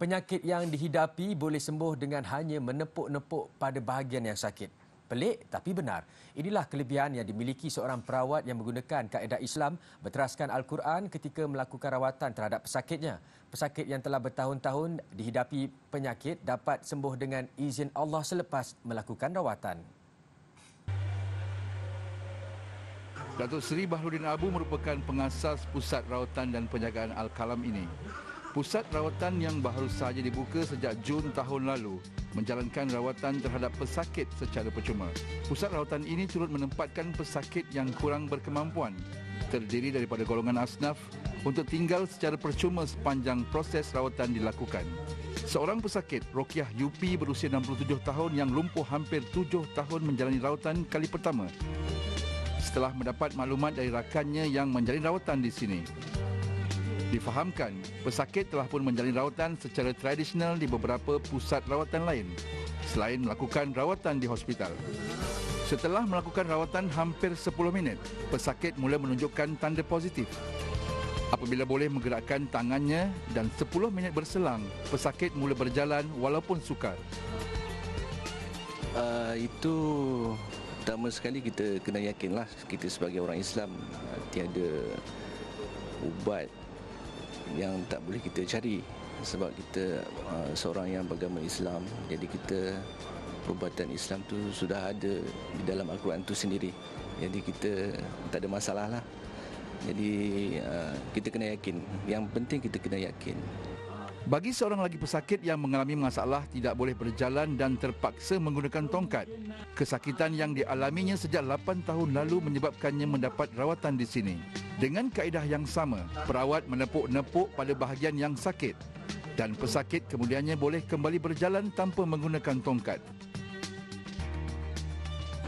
Penyakit yang dihidapi boleh sembuh dengan hanya menepuk-nepuk pada bahagian yang sakit. Pelik tapi benar. Inilah kelebihan yang dimiliki seorang perawat yang menggunakan kaedah Islam berteraskan Al-Quran ketika melakukan rawatan terhadap pesakitnya. Pesakit yang telah bertahun-tahun dihidapi penyakit dapat sembuh dengan izin Allah selepas melakukan rawatan. Datuk Seri Baharudin Abu merupakan pengasas Pusat Rawatan dan Penjagaan Al-Kalam ini. Pusat rawatan yang baru sahaja dibuka sejak Jun tahun lalu menjalankan rawatan terhadap pesakit secara percuma. Pusat rawatan ini turut menempatkan pesakit yang kurang berkemampuan, terdiri daripada golongan asnaf, untuk tinggal secara percuma sepanjang proses rawatan dilakukan. Seorang pesakit, Rokiah Yupi berusia 67 tahun yang lumpuh hampir 7 tahun menjalani rawatan kali pertama setelah mendapat maklumat dari rakannya yang menjalani rawatan di sini. Difahamkan, pesakit telah pun menjalani rawatan secara tradisional di beberapa pusat rawatan lain selain melakukan rawatan di hospital. Setelah melakukan rawatan hampir 10 minit, pesakit mula menunjukkan tanda positif. Apabila boleh menggerakkan tangannya dan 10 minit berselang, pesakit mula berjalan walaupun sukar. Itu pertama sekali kita kena yakinlah kita sebagai orang Islam tiada ubat yang tak boleh kita cari sebab kita seorang yang beragama Islam, jadi kita perubatan Islam tu sudah ada di dalam Al-Quran tu sendiri, jadi kita tak ada masalah lah. Jadi kita kena yakin, yang penting kita kena yakin. Bagi seorang lagi pesakit yang mengalami masalah tidak boleh berjalan dan terpaksa menggunakan tongkat, kesakitan yang dialaminya sejak 8 tahun lalu menyebabkannya mendapat rawatan di sini. Dengan kaedah yang sama, perawat menepuk-nepuk pada bahagian yang sakit dan pesakit kemudiannya boleh kembali berjalan tanpa menggunakan tongkat.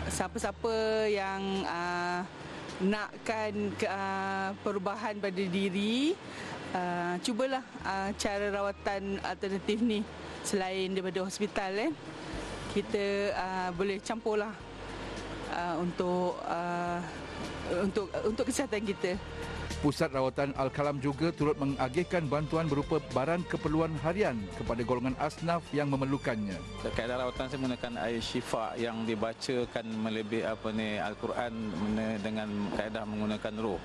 Siapa-siapa yang nakkan perubahan pada diri, cubalah cara rawatan alternatif ni selain daripada hospital. Kita boleh campurlah untuk kesihatan kita. Pusat Rawatan Al-Kalam juga turut mengagihkan bantuan berupa barang keperluan harian kepada golongan asnaf yang memerlukannya. Kaedah rawatan saya menggunakan air syifa yang dibacakan melebihi Al-Quran dengan kaedah menggunakan roh.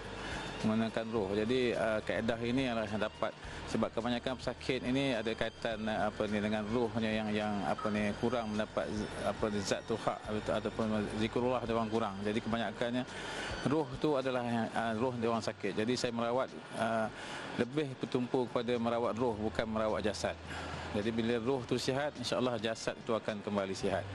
Jadi kaedah ini adalah yang dapat, sebab kebanyakan pesakit ini ada kaitan dengan rohnya yang kurang mendapat zat tuhak ataupun zikrullah dia orang kurang. Jadi kebanyakannya roh tu adalah roh dia orang sakit. Jadi saya merawat lebih bertumpu kepada merawat roh bukan merawat jasad. Jadi bila roh tu sihat, insya-Allah jasad itu akan kembali sihat.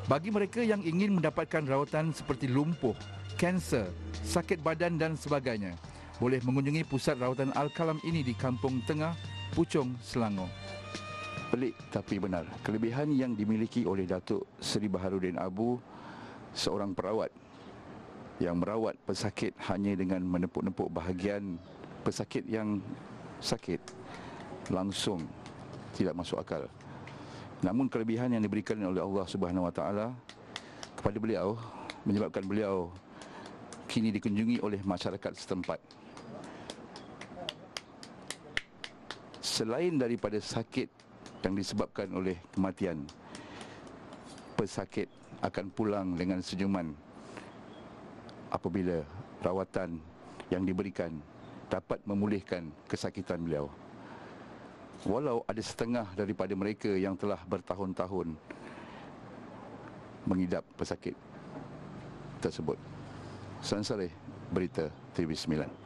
Bagi mereka yang ingin mendapatkan rawatan seperti lumpuh, kanser, sakit badan dan sebagainya, boleh mengunjungi Pusat Rawatan Al-Kalam ini di Kampung Tengah, Puchong, Selangor. Pelik tapi benar. Kelebihan yang dimiliki oleh Datuk Seri Baharudin Abu, seorang perawat yang merawat pesakit hanya dengan menepuk-nepuk bahagian pesakit yang sakit, langsung tidak masuk akal. Namun kelebihan yang diberikan oleh Allah Subhanahu Wa Taala kepada beliau menyebabkan beliau kini dikunjungi oleh masyarakat setempat. Selain daripada sakit yang disebabkan oleh kematian, pesakit akan pulang dengan senyuman apabila rawatan yang diberikan dapat memulihkan kesakitan beliau. Walau ada setengah daripada mereka yang telah bertahun-tahun mengidap pesakit tersebut. Sansari Berita TV9.